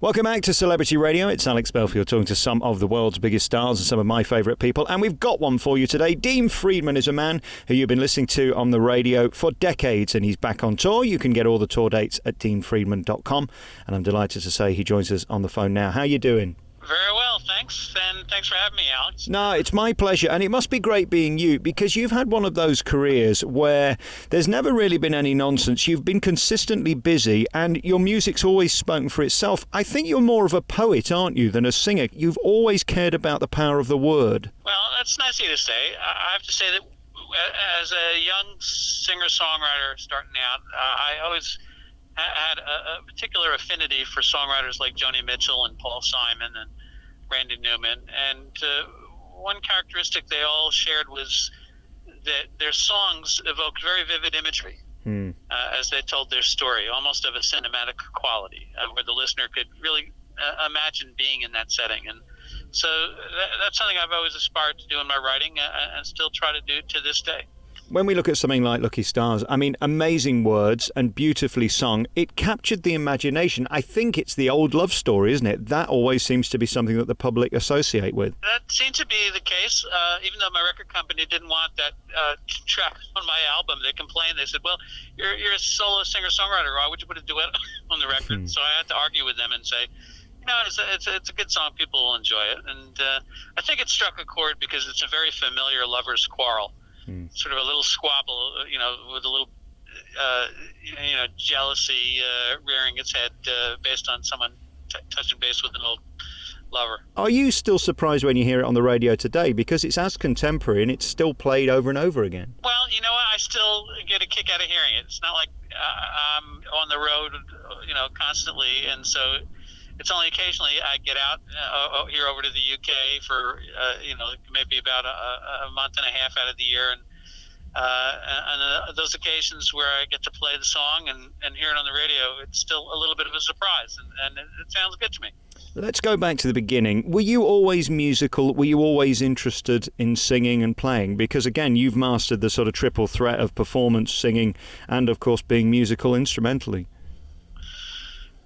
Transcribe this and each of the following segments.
Welcome back to Celebrity Radio. It's Alex Belfield talking to some of the world's biggest stars and some of my favourite people. And we've got one for you today. Dean Friedman is a man who you've been listening to on the radio for decades, and he's back on tour. You can get all the tour dates at deanfriedman.com. And I'm delighted to say he joins us on the phone now. How you doing? Very well, thanks. And thanks for having me, Alex. No, it's my pleasure. And it must be great being you, because you've had one of those careers where there's never really been any nonsense. You've been consistently busy and your music's always spoken for itself. I think you're more of a poet, aren't you, than a singer? You've always cared about the power of the word. Well, that's nice of you to say. I have to say that as a young singer-songwriter starting out, I always had a particular affinity for songwriters like Joni Mitchell and Paul Simon and Randy Newman. And one characteristic they all shared was that their songs evoked very vivid imagery as they told their story, almost of a cinematic quality, where the listener could really imagine being in that setting. And so that's something I've always aspired to do in my writing and still try to do to this day. When we look at something like Lucky Stars, I mean, amazing words and beautifully sung. It captured the imagination. I think it's the old love story, isn't it? That always seems to be something that the public associate with. That seemed to be the case, even though my record company didn't want that track on my album. They complained. They said, well, you're a solo singer-songwriter. Why would you put a duet on the record? So I had to argue with them and say, you know, it's a good song. People will enjoy it. And I think it struck a chord because it's a very familiar lover's quarrel. Sort of a little squabble, you know, with a little, jealousy rearing its head based on someone touching base with an old lover. Are you still surprised when you hear it on the radio today? Because it's as contemporary and it's still played over and over again. Well, you know what? I still get a kick out of hearing it. It's not like I'm on the road, constantly, and so it's only occasionally I get out here over to the UK for, maybe about a month and a half out of the year. And those occasions where I get to play the song and hear it on the radio, it's still a little bit of a surprise. And it sounds good to me. Let's go back to the beginning. Were you always musical? Were you always interested in singing and playing? Because, again, you've mastered the sort of triple threat of performance, singing, and, of course, being musical instrumentally.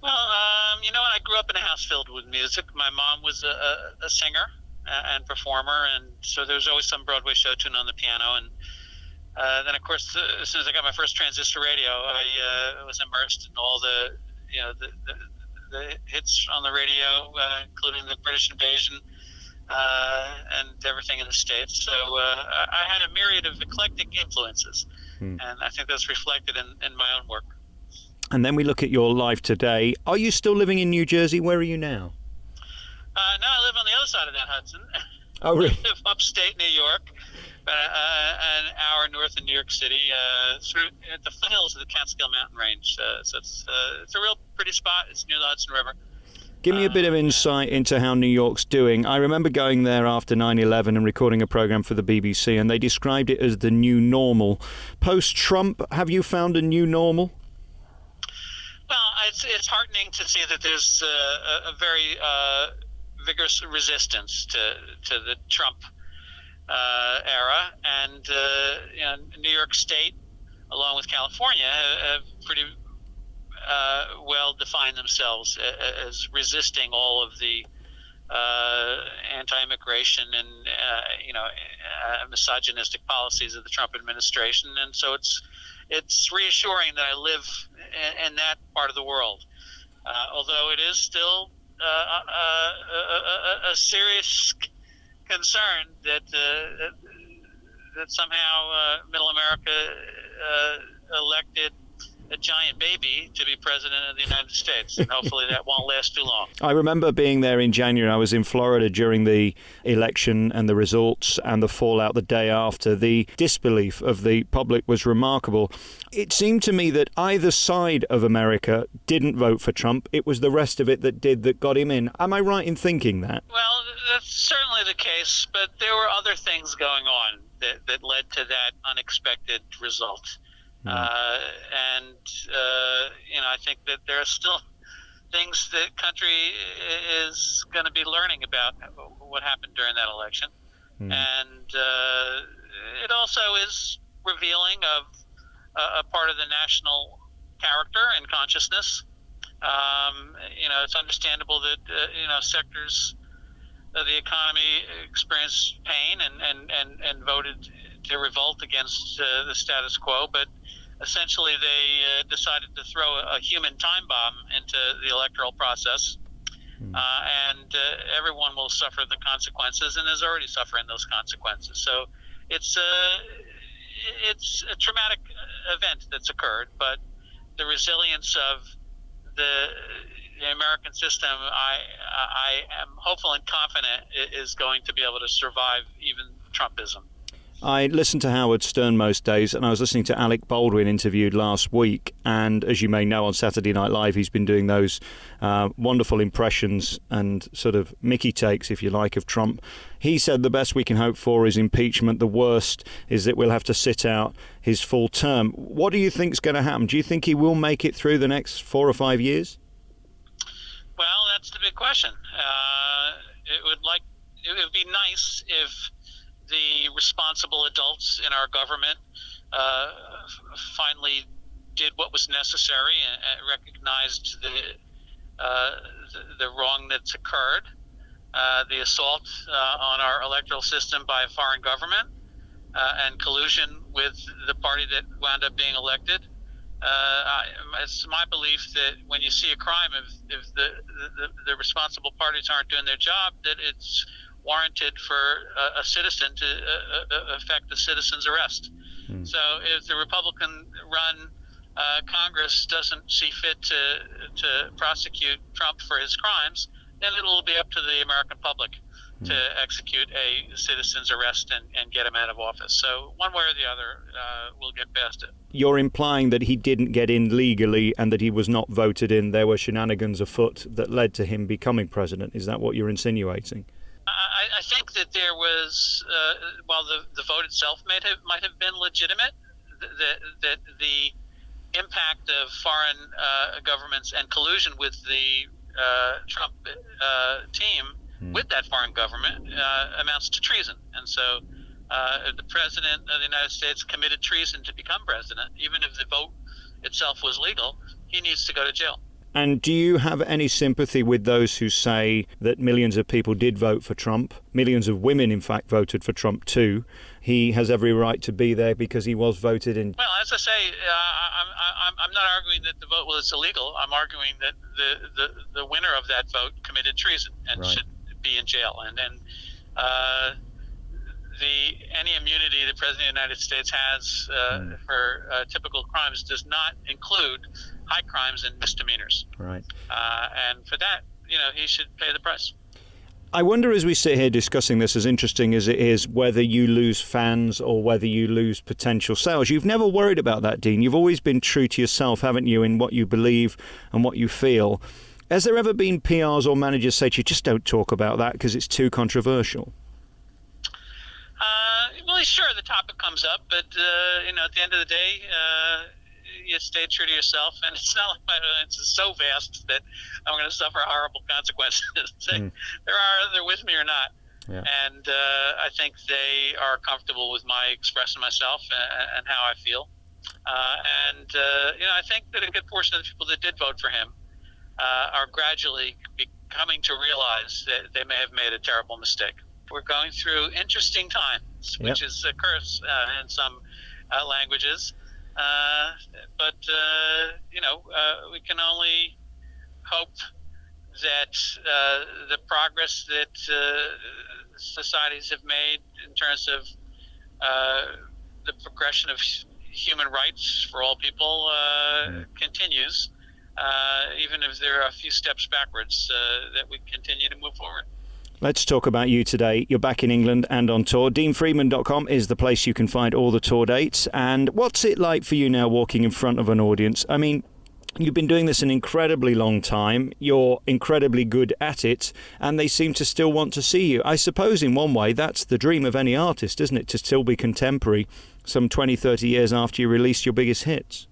Well, I grew up in a house filled with music. My mom was a singer and performer, and so there was always some Broadway show tune on the piano. And then, of course, as soon as I got my first transistor radio, I was immersed in all the hits on the radio, including the British Invasion and everything in the States. So I had a myriad of eclectic influences, and I think that's reflected in my own work. And then we look at your life today. Are you still living in New Jersey? Where are you now? No, I live on the other side of that Hudson. Oh, really? I live upstate New York, an hour north of New York City, at the foothills of the Catskill Mountain Range. So it's a real pretty spot. It's near the Hudson River. Give me a bit of insight into how New York's doing. I remember going there after 9/11 and recording a program for the BBC, and they described it as the new normal. Post-Trump, have you found a new normal? Well, it's heartening to see that there's a very vigorous resistance to the Trump era, and New York State, along with California, have pretty well defined themselves as resisting all of the anti-immigration and misogynistic policies of the Trump administration, and so it's reassuring that I live in that part of the world, although it is still a serious concern that somehow Middle America elected a giant baby to be president of the United States, and hopefully that won't last too long. I remember being there in January. I was in Florida during the election and the results and the fallout the day after. The disbelief of the public was remarkable. It seemed to me that either side of America didn't vote for Trump. It was the rest of it that did, that got him in. Am I right in thinking that? Well, that's certainly the case, but there were other things going on that led to that unexpected result. I think that there are still things the country is going to be learning about what happened during that election. And it also is revealing of a part of the national character and consciousness It's understandable that sectors of the economy experienced pain and voted to revolt against the status quo, but essentially they decided to throw a human time bomb into the electoral process, and everyone will suffer the consequences and is already suffering those consequences. So it's a traumatic event that's occurred, but the resilience of the American system, I am hopeful and confident is going to be able to survive even Trumpism. I listen to Howard Stern most days, and I was listening to Alec Baldwin interviewed last week. And as you may know, on Saturday Night Live, he's been doing those wonderful impressions and sort of Mickey takes, if you like, of Trump. He said the best we can hope for is impeachment. The worst is that we'll have to sit out his full term. What do you think is going to happen? Do you think he will make it through the next 4 or 5 years? Well, that's the big question. It would be nice if the responsible adults in our government finally did what was necessary and recognized the wrong that's occurred, the assault on our electoral system by a foreign government, and collusion with the party that wound up being elected. It's my belief that when you see a crime, if the responsible parties aren't doing their job, that it's warranted for a citizen to effect a citizen's arrest. So if the Republican-run Congress doesn't see fit to prosecute Trump for his crimes, then it'll be up to the American public to execute a citizen's arrest and get him out of office. So one way or the other, we'll get past it. You're implying that he didn't get in legally and that he was not voted in. There were shenanigans afoot that led to him becoming president. Is that what you're insinuating? I think that there was, while the vote itself might have been legitimate, that the impact of foreign governments and collusion with the Trump team with that foreign government amounts to treason. And so the president of the United States committed treason to become president. Even if the vote itself was legal, he needs to go to jail. And do you have any sympathy with those who say that millions of people did vote for Trump? Millions of women, in fact, voted for Trump too. He has every right to be there because he was voted in. Well, as I say, I'm not arguing that the vote was illegal. I'm arguing that the winner of that vote committed treason and should be in jail. And any immunity the President of the United States has for typical crimes does not include high crimes and misdemeanors. Right. And for that, he should pay the price. I wonder, as we sit here discussing this, as interesting as it is, whether you lose fans or whether you lose potential sales. You've never worried about that, Dean. You've always been true to yourself, haven't you, in what you believe and what you feel. Has there ever been PRs or managers say to you, just don't talk about that because it's too controversial? Well, sure, the topic comes up, but, at the end of the day, you stay true to yourself, and it's not like it's so vast that I'm going to suffer horrible consequences. They're with me or not. Yeah. And I think they are comfortable with my expressing myself and how I feel. I think that a good portion of the people that did vote for him are gradually coming to realize that they may have made a terrible mistake. We're going through interesting times, which is a curse in some languages. But we can only hope that the progress that societies have made in terms of the progression of human rights for all people continues, even if there are a few steps backwards, that we continue to move forward. Let's talk about you today. You're back in England and on tour. DeanFriedman.com is the place you can find all the tour dates. And what's it like for you now walking in front of an audience? I mean, you've been doing this an incredibly long time. You're incredibly good at it, and they seem to still want to see you. I suppose in one way that's the dream of any artist, isn't it? To still be contemporary some 20, 30 years after you released your biggest hits.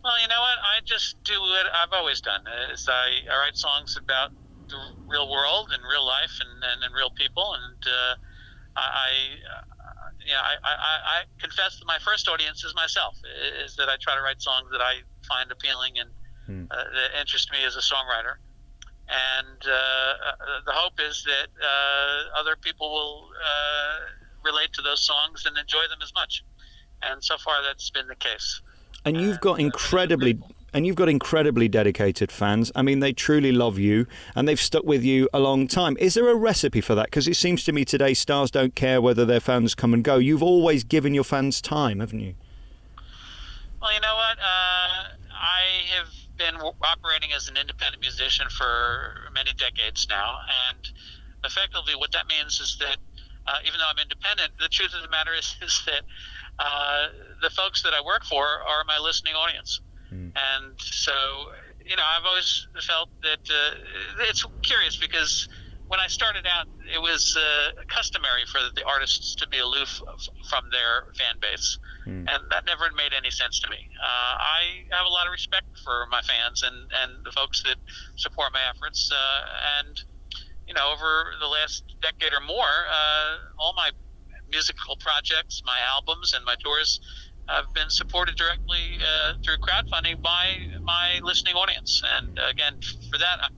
Well, you know what? I just do what I've always done. I write songs about the real world and real life and real people, and I confess that my first audience is myself. Is that I try to write songs that I find appealing and that interest me as a songwriter. And the hope is that other people will relate to those songs and enjoy them as much. And so far, that's been the case. And you've got incredibly dedicated fans. I mean, they truly love you, and they've stuck with you a long time. Is there a recipe for that? Because it seems to me today stars don't care whether their fans come and go. You've always given your fans time, haven't you? Well, you know what? I have been operating as an independent musician for many decades now, and effectively what that means is that even though I'm independent, the truth of the matter is that the folks that I work for are my listening audience. And so, I've always felt that it's curious because when I started out, it was customary for the artists to be aloof from their fan base. And that never made any sense to me. I have a lot of respect for my fans and the folks that support my efforts. And over the last decade or more, all my musical projects, my albums, and my tours have been supported directly through crowdfunding by my listening audience. And again, for that, I'm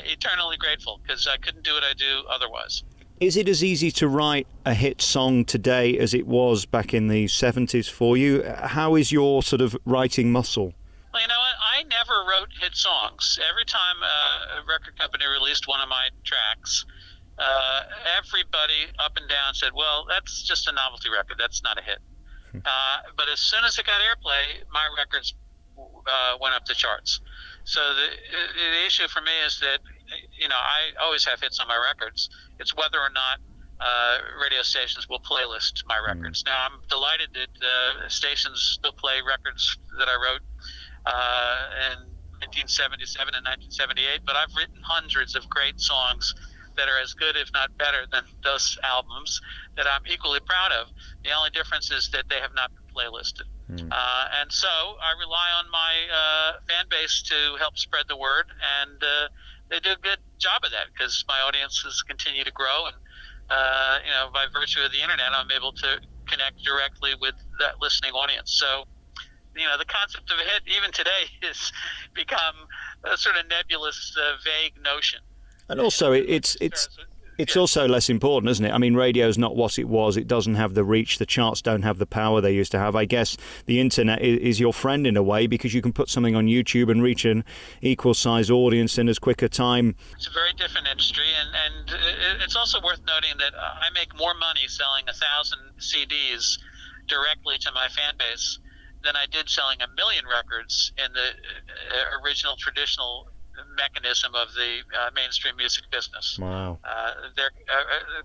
eternally grateful because I couldn't do what I do otherwise. Is it as easy to write a hit song today as it was back in the 70s for you? How is your sort of writing muscle? Well, you know what? I never wrote hit songs. Every time a record company released one of my tracks, everybody up and down said, well, that's just a novelty record. That's not a hit. But as soon as it got airplay, my records went up the charts. So the issue for me is that, I always have hits on my records. It's whether or not radio stations will playlist my records. Now, I'm delighted that stations still play records that I wrote in 1977 and 1978, but I've written hundreds of great songs that are as good, if not better, than those albums that I'm equally proud of. The only difference is that they have not been playlisted. And so I rely on my fan base to help spread the word, and they do a good job of that because my audiences continue to grow. And, by virtue of the internet, I'm able to connect directly with that listening audience. So, the concept of a hit, even today, has become a sort of nebulous, vague notion. And also, it's also less important, isn't it? I mean, radio's not what it was. It doesn't have the reach. The charts don't have the power they used to have. I guess the internet is your friend in a way because you can put something on YouTube and reach an equal-sized audience in as quick a time. It's a very different industry, and it's also worth noting that I make more money selling 1,000 CDs directly to my fan base than I did selling 1 million records in the original traditional mechanism of the mainstream music business. Wow. Their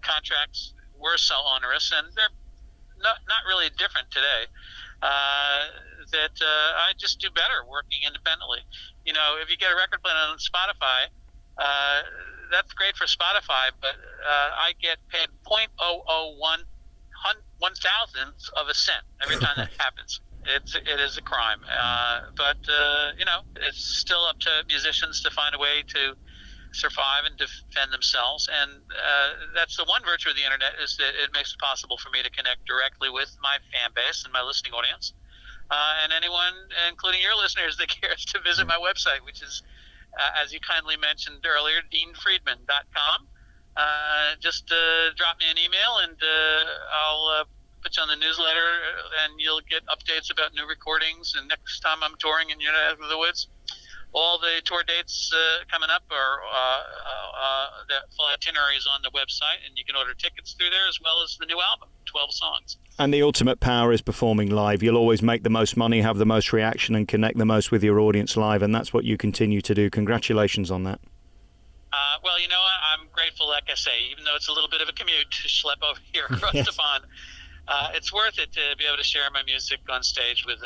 contracts were so onerous, and they're not really different today, that I just do better working independently. If you get a record played on Spotify, that's great for Spotify, but I get paid 0.001 1,000th of a cent every time that happens. It is a crime, but it's still up to musicians to find a way to survive and defend themselves. And that's the one virtue of the internet, is that it makes it possible for me to connect directly with my fan base and my listening audience, and anyone, including your listeners, that cares to visit my website, which is, as you kindly mentioned earlier, deanfriedman.com. Just drop me an email, and I'll put you on the newsletter, and you'll get updates about new recordings. And next time I'm touring in your neck of the woods, all the tour dates coming up are the full itinerary is on the website, and you can order tickets through there, as well as the new album, 12 songs. And the ultimate power is performing live. You'll always make the most money, have the most reaction, and connect the most with your audience live, and that's what you continue to do. Congratulations on that. Well, I'm grateful, like I say, even though it's a little bit of a commute to schlep over here across the pond. It's worth it to be able to share my music on stage with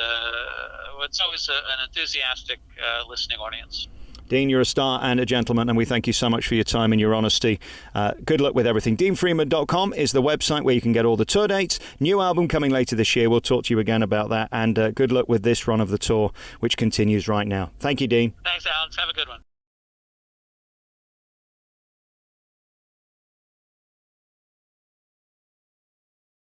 what's always an enthusiastic listening audience. Dean, you're a star and a gentleman, and we thank you so much for your time and your honesty. Good luck with everything. DeanFriedman.com is the website where you can get all the tour dates. New album coming later this year. We'll talk to you again about that. And good luck with this run of the tour, which continues right now. Thank you, Dean. Thanks, Alex. Have a good one.